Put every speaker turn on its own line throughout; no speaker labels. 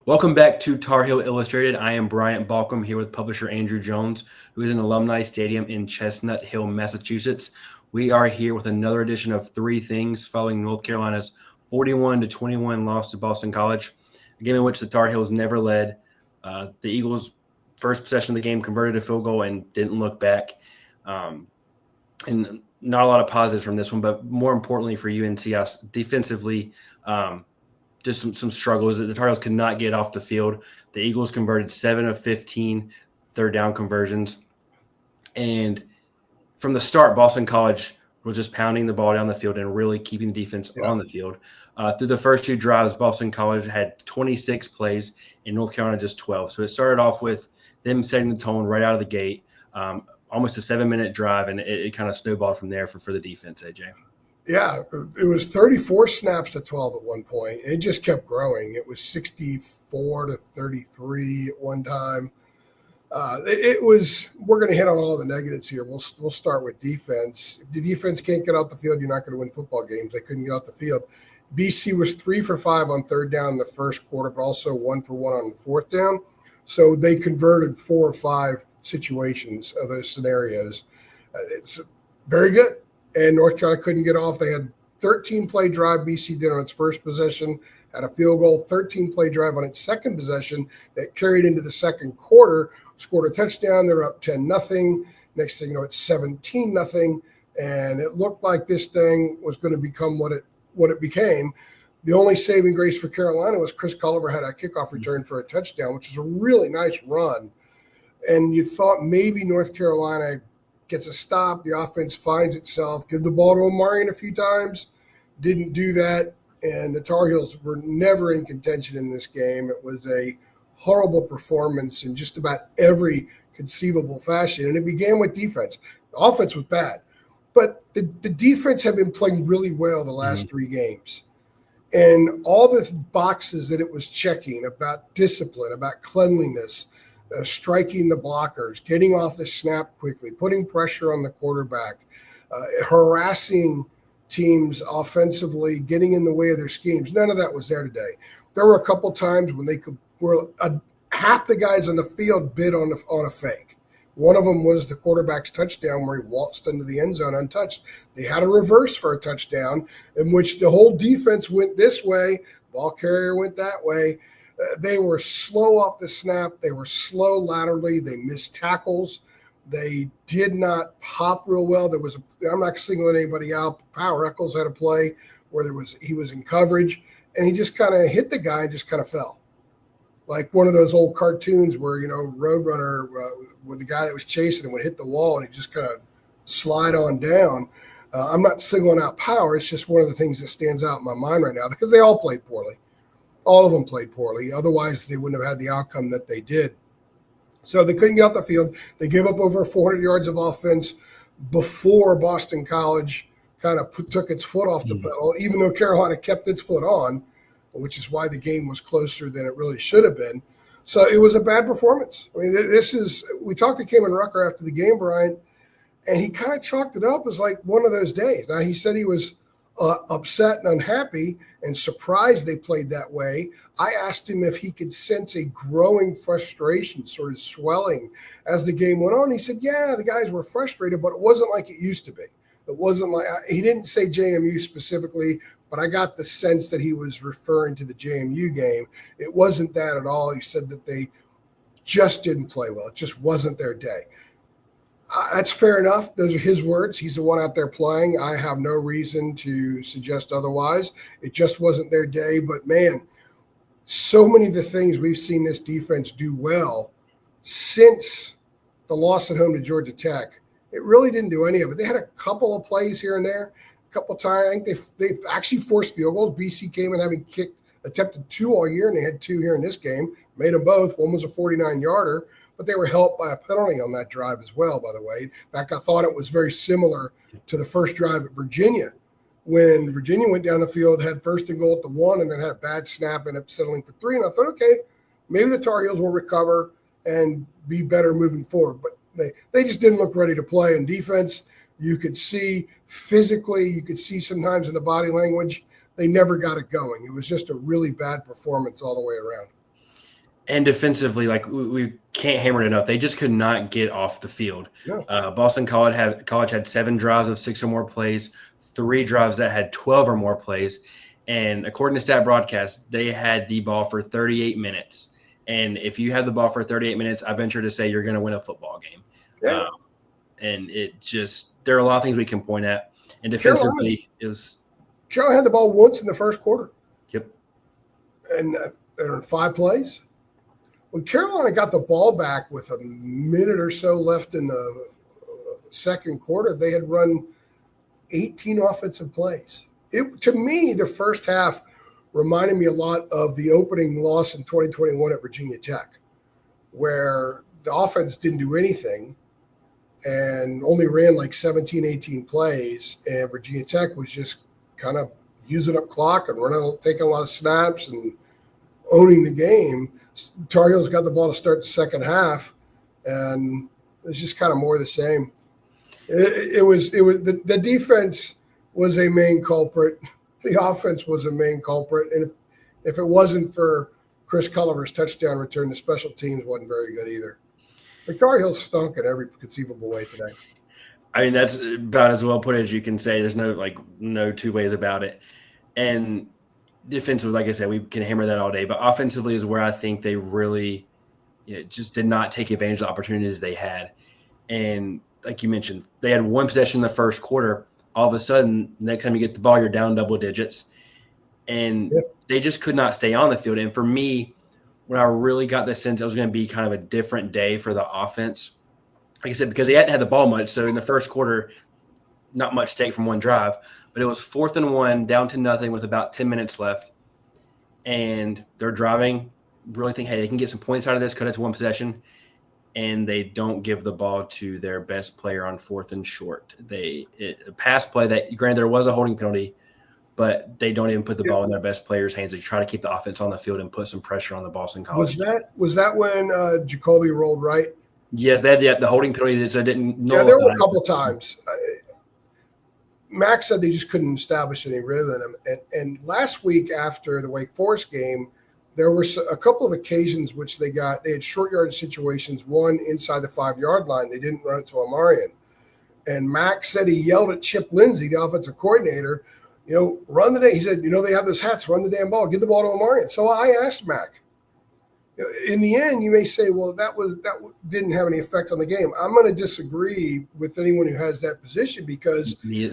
Welcome back to Tar Heel Illustrated. I am Bryant Balcom here with publisher Andrew Jones, who is in Alumni Stadium in Chestnut Hill, Massachusetts. We are here with another edition of Three Things following North Carolina's 41-21 loss to Boston College, a game in which the Tar Heels never led. The Eagles' first possession of the game converted a field goal and didn't look back. And not a lot of positives from this one, but more importantly for UNC, defensively, just some struggles. The Tar Heels could not get off the field. The Eagles converted 7 of 15 third down conversions. And from the start, Boston College was just pounding the ball down the field and really keeping the defense on the field. Through the first two drives, Boston College had 26 plays and North Carolina just 12. So it started off with them setting the tone right out of the gate, almost a 7-minute drive, and it kind of snowballed from there for the defense, AJ.
Yeah, it was 34 snaps to 12 at one point. It just kept growing. It was 64 to 33 at one time. We're going to hit on all the negatives here. We'll start with defense. If the defense can't get out the field, you're not going to win football games. They couldn't get out the field. BC was 3 for 5 on third down in the first quarter, but also 1 for 1 on the fourth down. So they converted 4 or 5 situations of those scenarios. It's very good. And North Carolina couldn't get off. They had 13-play drive BC did on its first possession, had a field goal, 13-play drive on its second possession that carried into the second quarter, scored a touchdown. They're up 10-0. Next thing you know, it's 17-0. And it looked like this thing was going to become what it became. The only saving grace for Carolina was Chris Culliver had a kickoff return for a touchdown, which was a really nice run. And you thought maybe North Carolina gets a stop, the offense finds itself, give the ball to Omarion a few times, didn't do that, and the Tar Heels were never in contention in this game. It was a horrible performance in just about every conceivable fashion, and it began with defense. The offense was bad, but the defense had been playing really well the last 3 games. And all the boxes that it was checking about discipline, about cleanliness, striking the blockers, getting off the snap quickly, putting pressure on the quarterback, harassing teams offensively, getting in the way of their schemes. None of that was there today. There were a couple times when half the guys on the field bid on a fake. One of them was the quarterback's touchdown where he waltzed into the end zone untouched. They had a reverse for a touchdown in which the whole defense went this way, ball carrier went that way. They were slow off the snap. They were slow laterally. They missed tackles. They did not pop real well. I'm not singling anybody out. Power Eccles had a play where he was in coverage, and he just kind of hit the guy and just kind of fell. Like one of those old cartoons where, Roadrunner, where the guy that was chasing him would hit the wall and he just kind of slide on down. I'm not singling out Power. It's just one of the things that stands out in my mind right now because they all played poorly. All of them played poorly. Otherwise, they wouldn't have had the outcome that they did. So they couldn't get out the field. They gave up over 400 yards of offense before Boston College kind of took its foot off the pedal, even though Carolina kept its foot on, which is why the game was closer than it really should have been. So it was a bad performance. I mean, we talked to Kamen Rucker after the game, Brian, and he kind of chalked it up as like one of those days. Now, he said he was upset and unhappy and surprised they played that way. I asked him if he could sense a growing frustration sort of swelling as the game went on. He said, yeah, the guys were frustrated, but it wasn't like it used to be. It wasn't like he didn't say JMU specifically, but I got the sense that he was referring to the JMU game. It wasn't that at all. He said that they just didn't play well. It just wasn't their day. That's fair enough. Those are his words. He's the one out there playing. I have no reason to suggest otherwise. It just wasn't their day. But, man, so many of the things we've seen this defense do well since the loss at home to Georgia Tech, it really didn't do any of it. They had a couple of plays here and there, a couple of times. I think they've actually forced field goals. BC came in having attempted 2 all year, and they had 2 here in this game, made them both. One was a 49-yarder. But they were helped by a penalty on that drive as well, by the way. In fact, I thought it was very similar to the first drive at Virginia when Virginia went down the field, had first and goal at the 1, and then had a bad snap and ended up settling for 3. And I thought, okay, maybe the Tar Heels will recover and be better moving forward. But they just didn't look ready to play in defense. You could see physically, you could see sometimes in the body language, they never got it going. It was just a really bad performance all the way around.
And defensively, like we can't hammer it enough. They just could not get off the field.
No.
Boston College had 7 drives of 6 or more plays, 3 drives that had 12 or more plays. And according to Stat Broadcast, they had the ball for 38 minutes. And if you have the ball for 38 minutes, I venture to say you're going to win a football game.
Yeah.
And there are a lot of things we can point at. And defensively,
Carolina had the ball once in the first quarter.
Yep.
And there were 5 plays. When Carolina got the ball back with a minute or so left in the second quarter, they had run 18 offensive plays. To me, the first half reminded me a lot of the opening loss in 2021 at Virginia Tech, where the offense didn't do anything and only ran like 17, 18 plays, and Virginia Tech was just kind of using up clock and taking a lot of snaps and owning the game. Tar Heels got the ball to start the second half, and it was just kind of more of the same. The defense was a main culprit. The offense was a main culprit, and if it wasn't for Chris Culliver's touchdown return, the special teams wasn't very good either. The Tar Heels stunk in every conceivable way today.
I mean, that's about as well put as you can say. There's no two ways about it. And defensively, like I said, we can hammer that all day. But offensively is where I think they really just did not take advantage of the opportunities they had. And like you mentioned, they had 1 possession in the first quarter. All of a sudden, next time you get the ball, you're down double digits. And they just could not stay on the field. And for me, when I really got the sense it was going to be kind of a different day for the offense, like I said, because they hadn't had the ball much. So in the first quarter, not much to take from one drive. But it was 4th and 1, down to nothing with about 10 minutes left. And they're driving, really think, hey, they can get some points out of this, cut it to 1 possession. And they don't give the ball to their best player on 4th and short. A pass play that, granted, there was a holding penalty, but they don't even put the ball in their best player's hands. They try to keep the offense on the field and put some pressure on the Boston College.
Was that when Jacoby rolled right?
Yes, they had the holding penalty, so it didn't.
Yeah, there were a couple times. Max said they just couldn't establish any rhythm. And last week after the Wake Forest game, there were a couple of occasions which they had short yardage situations, one inside the 5-yard line. They didn't run it to Omarion. And Max said he yelled at Chip Lindsey, the offensive coordinator, run the day. He said, they have those hats, run the damn ball, give the ball to Omarion. So I asked Mac. In the end, you may say, well, that didn't have any effect on the game. I'm going to disagree with anyone who has that position because you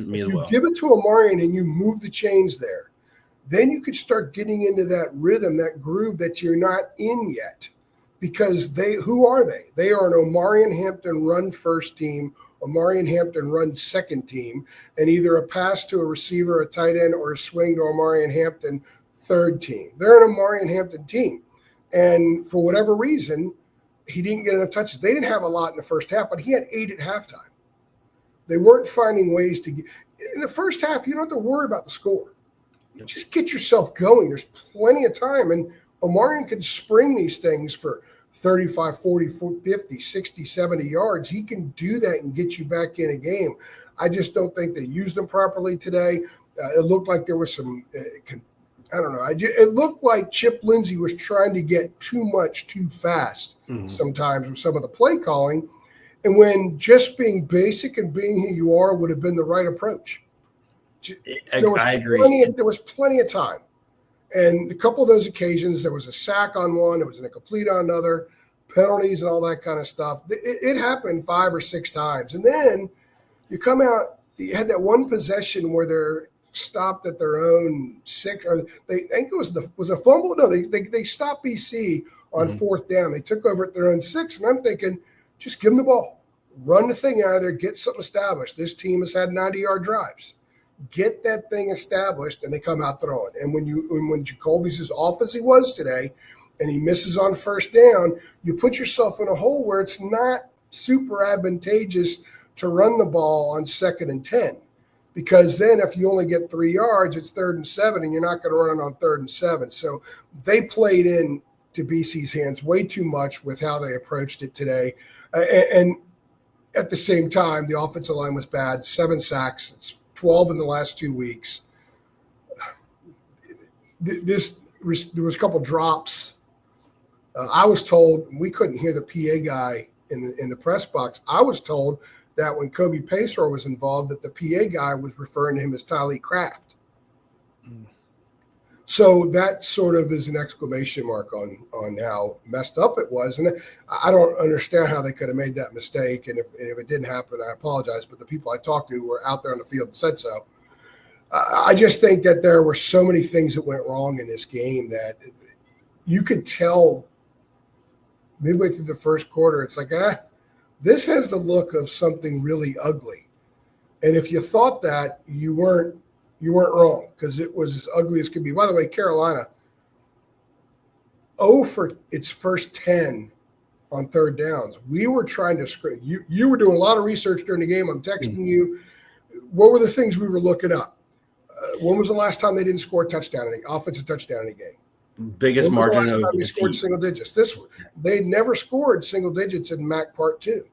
give it to Omarion and you move the chains there, then you could start getting into that rhythm, that groove that you're not in yet. Because who are they? They are an Omarion Hampton run first team, Omarion Hampton run second team, and either a pass to a receiver, a tight end, or a swing to Omarion Hampton third team. They're an Omarion Hampton team. And for whatever reason, he didn't get enough touches. They didn't have a lot in the first half, but he had 8 at halftime. They weren't finding ways to get – in the first half, you don't have to worry about the score. Just get yourself going. There's plenty of time. And Omarion can spring these things for 35, 40, 50, 60, 70 yards. He can do that and get you back in a game. I just don't think they used him properly today. It looked like there was some I don't know. It looked like Chip Lindsey was trying to get too much too fast sometimes with some of the play calling. And when just being basic and being who you are would have been the right approach.
I agree.
There was plenty of time. And a couple of those occasions, there was a sack on one, there was an incomplete on another, penalties and all that kind of stuff. It happened 5 or 6 times. And then you come out, you had that one possession where they're stopped at their own 6, or I think it was a fumble. No, they stopped BC on 4th down. They took over at their own 6, and I'm thinking, just give them the ball, run the thing out of there, get something established. This team has had 90-yard drives. Get that thing established, and they come out throwing. And when Jacoby's as off as he was today, and he misses on 1st down, you put yourself in a hole where it's not super advantageous to run the ball on 2nd and 10. Because then if you only get 3 yards, it's 3rd and 7, and you're not going to run it on 3rd and 7. So they played in to BC's hands way too much with how they approached it today. And at the same time, the offensive line was bad, 7 sacks. It's 12 in the last 2 weeks. There was a couple drops. I was told we couldn't hear the PA guy in the press box. I was told that when Kobe Paysour was involved, that the PA guy was referring to him as Tylee Craft. So that sort of is an exclamation mark on how messed up it was. And I don't understand how they could have made that mistake. And if it didn't happen, I apologize. But the people I talked to were out there on the field and said so. I just think that there were so many things that went wrong in this game that you could tell midway through the first quarter. It's like, this has the look of something really ugly. And if you thought that, you weren't wrong, because it was as ugly as could be. By the way, Carolina, 0 for its first 10 on third downs. We were trying to screen. You were doing a lot of research during the game. I'm texting you. What were the things we were looking up? When was the last time they didn't score a touchdown, offensive touchdown in a game?
Biggest margin of
they scored single digits. They never scored single digits in MAC Part 2.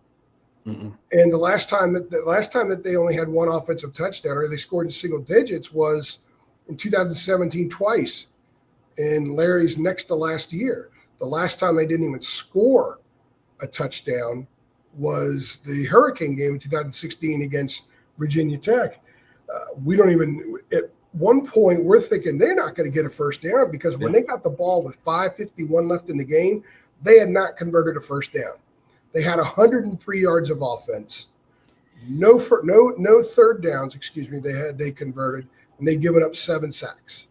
Mm-mm. And the last time that they only had one offensive touchdown, or they scored in single digits, was in 2017 twice in Larry's next to last year. The last time they didn't even score a touchdown was the Hurricane game in 2016 against Virginia Tech. At one point, we're thinking they're not going to get a first down, because when they got the ball with 5:51 left in the game, they had not converted a first down. They had 103 yards of offense, no third downs. They converted, and they'd given up 7 sacks.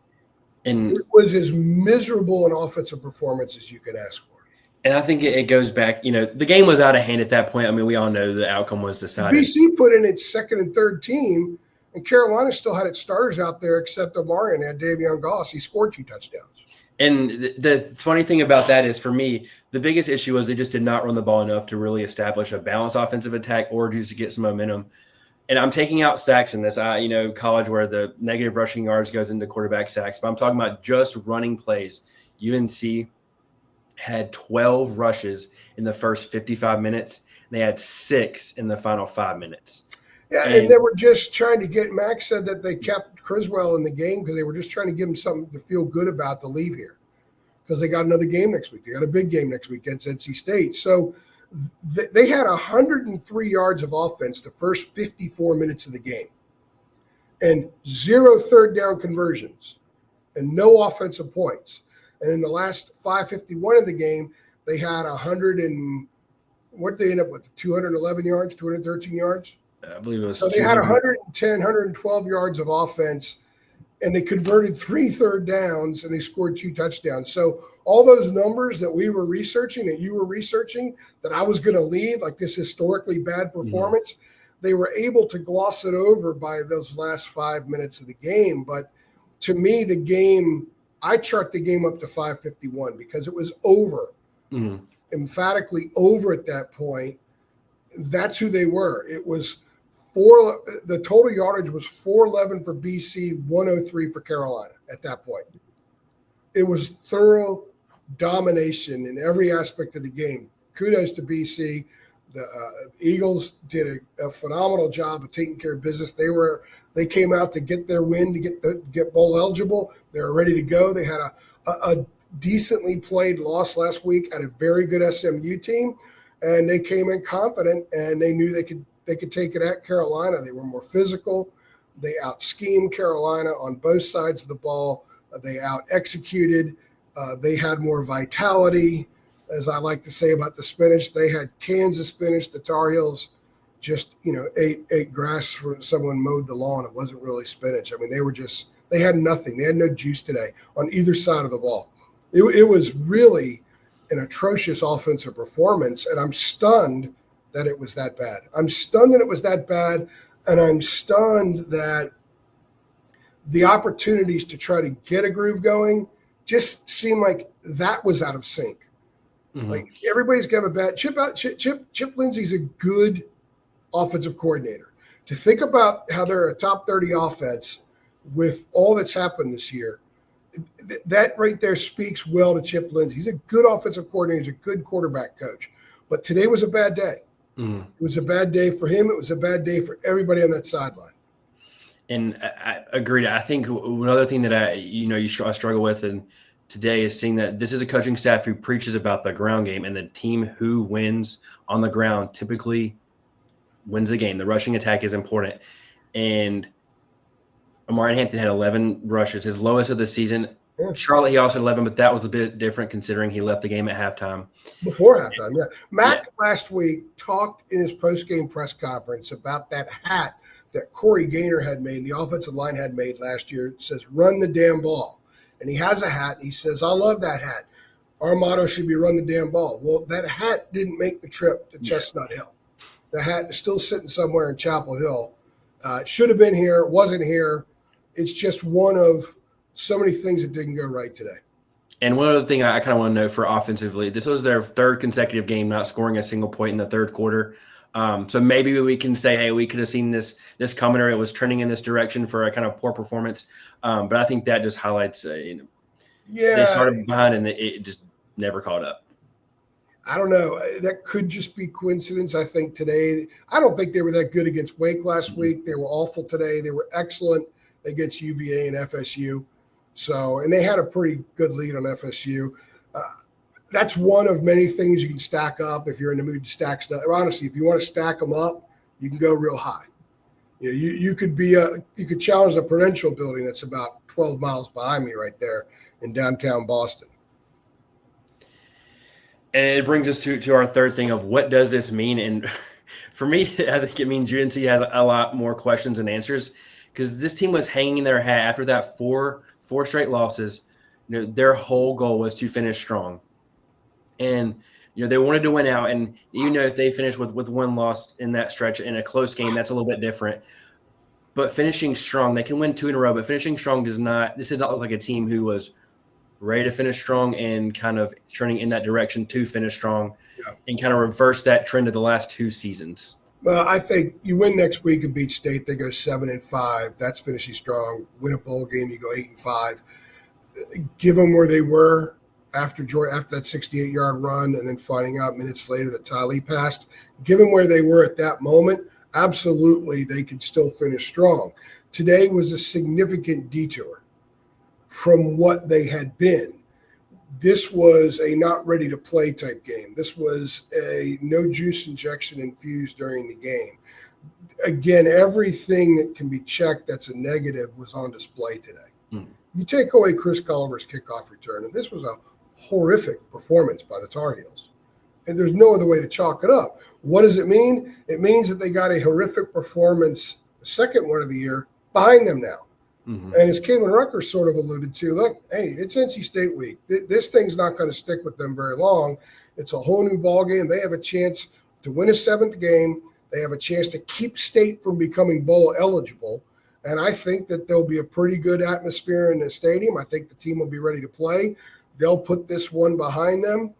And it was as miserable an offensive performance as you could ask for.
And I think it goes back. The game was out of hand at that point. I mean, we all know the outcome was decided.
BC put in its second and third team, and Carolina still had its starters out there except Omarion had Davion Goss. He scored 2 touchdowns.
And the funny thing about that is, for me, the biggest issue was they just did not run the ball enough to really establish a balanced offensive attack or just to get some momentum. And I'm taking out sacks in this. College, where the negative rushing yards goes into quarterback sacks, but I'm talking about just running plays. UNC had 12 rushes in the first 55 minutes, and they had 6 in the final 5 minutes.
Yeah, and they were just trying to get – Max said that they kept Criswell in the game because they were just trying to give him something to feel good about to leave here, because they got another game next week. They got a big game next week against NC State. So they had 103 yards of offense the first 54 minutes of the game, and 0 third down conversions and no offensive points. And in the last 5:51 of the game, they had 100 and – what did they end up with, 211 yards, 213 yards?
I believe it was.
So they had 110, 112 yards of offense, and they converted 3 third downs, and they scored 2 touchdowns. So all those numbers that we were researching, that you were researching, that I was going to leave, like this historically bad performance, they were able to gloss it over by those last 5 minutes of the game. But to me, the game, I chalked the game up to 5:51 because it was over, emphatically over at that point. That's who they were. It was the total yardage was 411 for BC, 103 for Carolina at that point. It was thorough domination in every aspect of the game. Kudos to BC. The Eagles did a phenomenal job of taking care of business. They came out to get their win, to get bowl eligible. They were ready to go. They had a decently played loss last week at a very good SMU team, and they came in confident, and they knew they could take it at Carolina. They were more physical. They out-schemed Carolina on both sides of the ball. They out-executed. They had more vitality. As I like to say about the spinach, they had cans of spinach. The Tar Heels just, ate grass when someone mowed the lawn. It wasn't really spinach. I mean, they had nothing. They had no juice today on either side of the ball. It was really an atrocious offensive performance, and I'm stunned that it was that bad. I'm stunned that it was that bad, and I'm stunned that the opportunities to try to get a groove going just seem like that was out of sync. Like, everybody's got a bad Chip Lindsey's a good offensive coordinator. To think about how they're a top 30 offense with all that's happened this year, that right there speaks well to Chip Lindsey. He's a good offensive coordinator. He's a good quarterback coach. But today was a bad day. It was a bad day for him. It was a bad day for everybody on that sideline. And
I agreed. I think another thing that I struggle with, and today is seeing that this is a coaching staff who preaches about the ground game, and the team who wins on the ground typically wins the game. The rushing attack is important. And Amari Hampton had 11 rushes, his lowest of the season. Charlotte, he also had 11, but that was a bit different considering he left the game at halftime.
Before halftime, yeah. Matt last week talked in his post-game press conference about that hat that Corey Gaynor had made, the offensive line had made last year. It says, "Run the damn ball." And he has a hat, and he says, "I love that hat. Our motto should be run the damn ball." Well, that hat didn't make the trip to Chestnut Hill. The hat is still sitting somewhere in Chapel Hill. It should have been here, wasn't here. It's just one of so many things that didn't go right today.
And one other thing I kind of want to note for offensively, this was their third consecutive game not scoring a single point in the third quarter. So maybe we can say, hey, we could have seen this coming, or it was trending in this direction for a kind of poor performance. But I think that just highlights, they started behind and it just never caught up.
I don't know. That could just be coincidence. I think today, I don't think they were that good against Wake last week. They were awful today. They were excellent against UVA and FSU. So, and they had a pretty good lead on FSU. That's one of many things you can stack up if you're in the mood to stack stuff. Honestly, if you want to stack them up, you can go real high. You could challenge the Prudential building that's about 12 miles behind me right there in downtown Boston.
And it brings us to our third thing of what does this mean? And for me, I think it means UNC has a lot more questions than answers, because this team was hanging their hat after that four straight losses. Their whole goal was to finish strong. And, they wanted to win out. And, if they finish with one loss in that stretch in a close game, that's a little bit different. But finishing strong, they can win 2 in a row, but finishing strong this did not look like a team who was ready to finish strong and kind of turning in that direction to finish strong and kind of reverse that trend of the last 2 seasons.
Well, I think you win next week and beat State, they go 7-5. That's finishing strong. Win a bowl game, you go 8-5. Give them where they were after that 68-yard run, and then finding out minutes later that Tylee passed. Give them where they were at that moment. Absolutely, they could still finish strong. Today was a significant detour from what they had been. This was a not ready to play type game. This was a no juice injection infused during the game. Again, everything that can be checked that's a negative was on display today. You take away Chris Culliver's kickoff return, and this was a horrific performance by the Tar Heels. And there's no other way to chalk it up. What does it mean? It means that they got a horrific performance, the second one of the year, behind them now. Mm-hmm. And as Caitlin Rucker sort of alluded to, look, hey, it's NC State week. This thing's not going to stick with them very long. It's a whole new ball game. They have a chance to win a 7th game. They have a chance to keep State from becoming bowl eligible. And I think that there'll be a pretty good atmosphere in the stadium. I think the team will be ready to play. They'll put this one behind them.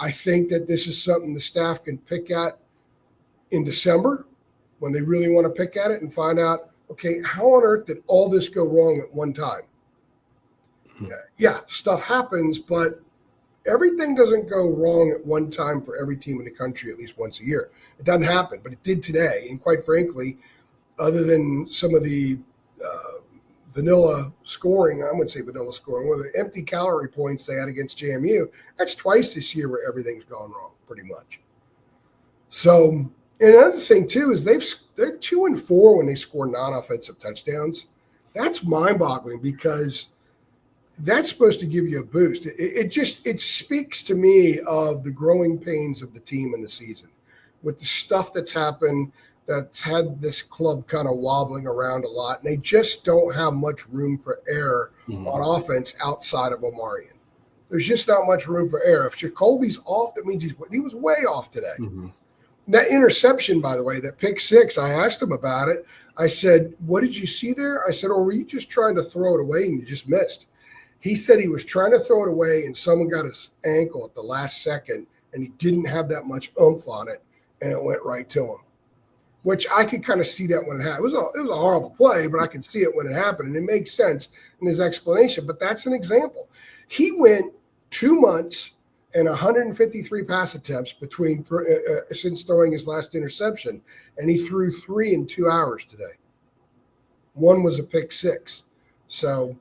I think that this is something the staff can pick at in December when they really want to pick at it and find out, okay, how on earth did all this go wrong at one time? Yeah, stuff happens, but everything doesn't go wrong at one time for every team in the country at least once a year. It doesn't happen, but it did today. And quite frankly, other than some of the vanilla scoring, I wouldn't say vanilla scoring, one of the empty calorie points they had against JMU, that's twice this year where everything's gone wrong, pretty much. So, and another thing, too, is they're 2-4 when they score non-offensive touchdowns. That's mind-boggling because that's supposed to give you a boost. It speaks to me of the growing pains of the team in the season with the stuff that's happened that's had this club kind of wobbling around a lot, and they just don't have much room for error on offense outside of Omarion. There's just not much room for error. If Jacoby's off, that means he was way off today. Mm-hmm. That interception, by the way, that pick 6, I asked him about it. I said, what did you see there? I said, or were you just trying to throw it away and you just missed? He said he was trying to throw it away and someone got his ankle at the last second and he didn't have that much oomph on it and it went right to him, which I could kind of see that when it happened. It was a horrible play, but I could see it when it happened, and it makes sense in his explanation. But that's an example. He went 2 months and 153 pass attempts between since throwing his last interception, and he threw 3 in 2 hours today. 1 was a pick 6. So,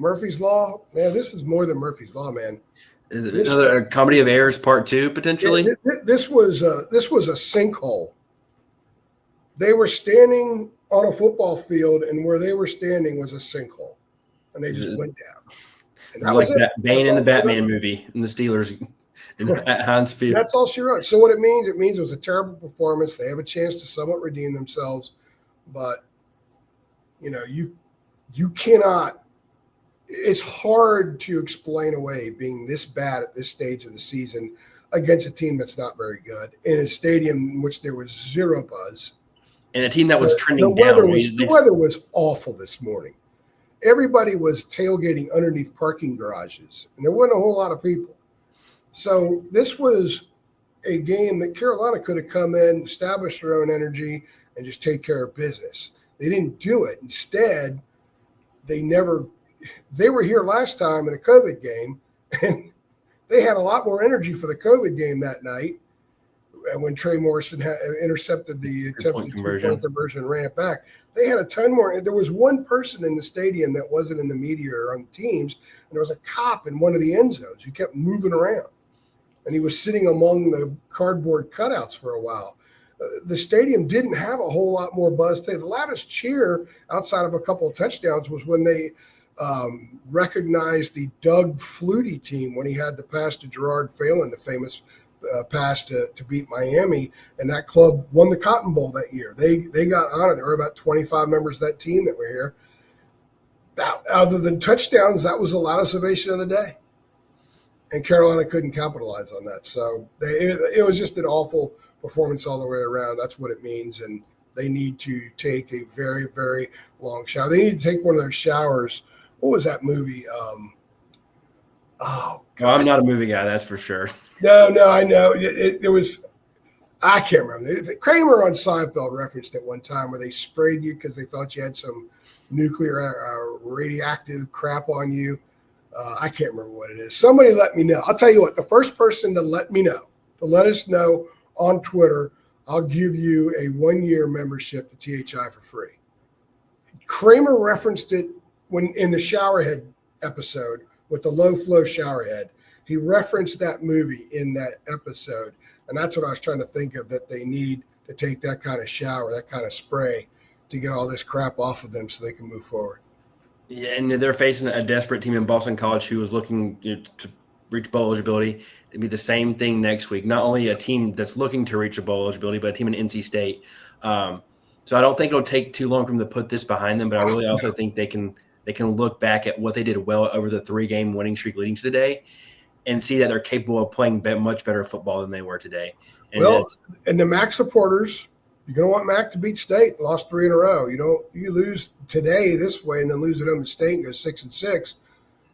Murphy's Law, man, this is more than Murphy's Law, man.
Is it another comedy of errors part 2 potentially?
This was a sinkhole. They were standing on a football field, and where they were standing was a sinkhole, and they just went down. And
that was like Bane in the Batman movie, and the Steelers at Heinz Field.
That's all she wrote. So what it means it was a terrible performance. They have a chance to somewhat redeem themselves, but you cannot. It's hard to explain away being this bad at this stage of the season against a team that's not very good in a stadium in which there was zero buzz.
And a team that was trending
down.
The
weather was awful this morning. Everybody was tailgating underneath parking garages, and there wasn't a whole lot of people. So this was a game that Carolina could have come in, established their own energy, and just take care of business. They didn't do it. Instead, they were here last time in a COVID game, and they had a lot more energy for the COVID game that night. And when Trey Morrison intercepted the attempted two-point conversion and ran it back, they had a ton more. There was one person in the stadium that wasn't in the media or on the teams, and there was a cop in one of the end zones who kept moving around. And he was sitting among the cardboard cutouts for a while. The stadium didn't have a whole lot more buzz today. The loudest cheer outside of a couple of touchdowns was when they recognized the Doug Flutie team when he had the pass to Gerard Phelan, the famous pass to beat Miami, and that club won the Cotton Bowl that year. They got honored. There were about 25 members of that team that were here. Other than touchdowns, that was the loudest ovation of the day. And Carolina couldn't capitalize on that. So it was just an awful performance all the way around. That's what it means. And they need to take a very, very long shower. They need to take one of their showers. What was that movie? Oh, God.
Well, I'm not a movie guy, that's for sure.
No, I know. It was – I can't remember. Kramer on Seinfeld referenced it one time where they sprayed you because they thought you had some nuclear radioactive crap on you. I can't remember what it is. Somebody let me know. I'll tell you what, the first person to let me know, to let us know on Twitter, I'll give you a 1-year membership to THI for free. Kramer referenced it when in the showerhead episode with the low flow showerhead. He referenced that movie in that episode, and that's what I was trying to think of, that they need to take that kind of shower, that kind of spray to get all this crap off of them so they can move forward.
Yeah, and they're facing a desperate team in Boston College who is looking to reach bowl eligibility. It'd be the same thing next week. Not only a team that's looking to reach a bowl eligibility, but a team in NC State. So I don't think it'll take too long for them to put this behind them, but I really also think they can look back at what they did well over the 3-game winning streak leading to today and see that they're capable of playing much better football than they were today. And
and the MAC supporters, you're going to want MAC to beat State. Lost 3 in a row. You lose today this way and then lose at home to State and go 6-6.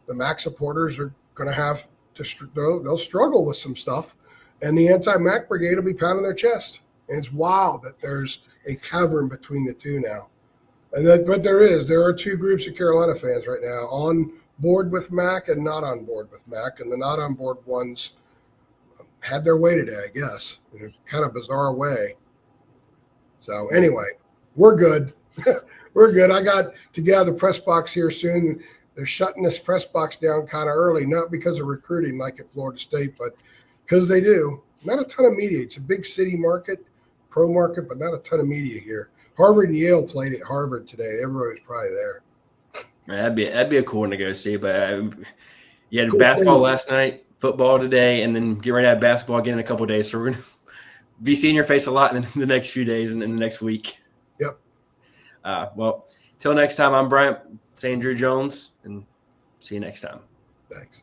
The MAC supporters are going to have to they'll struggle with some stuff, and the anti-MAC brigade will be pounding their chest. And it's wild that there's a cavern between the two now. But there are 2 groups of Carolina fans right now on board with MAC and not on board with MAC, and the not on board ones had their way today, I guess, in a kind of bizarre way. So anyway, we're good. We're good. I got to get out of the press box here soon. They're shutting this press box down kind of early, not because of recruiting like at Florida State, but because they do. Not a ton of media. It's a big city market, pro market, but not a ton of media here. Harvard and Yale played at Harvard today. Everybody was probably there.
That'd be a cool one to go see. But you had
Cool
basketball
thing.
last night, football today, and then get ready to have basketball again in a couple of days. So we're going to be seeing your face a lot in the next few days and in the next week.
Yep.
Well, till next time, I'm Bryant, it's Andrew Jones, and see you next time.
Thanks.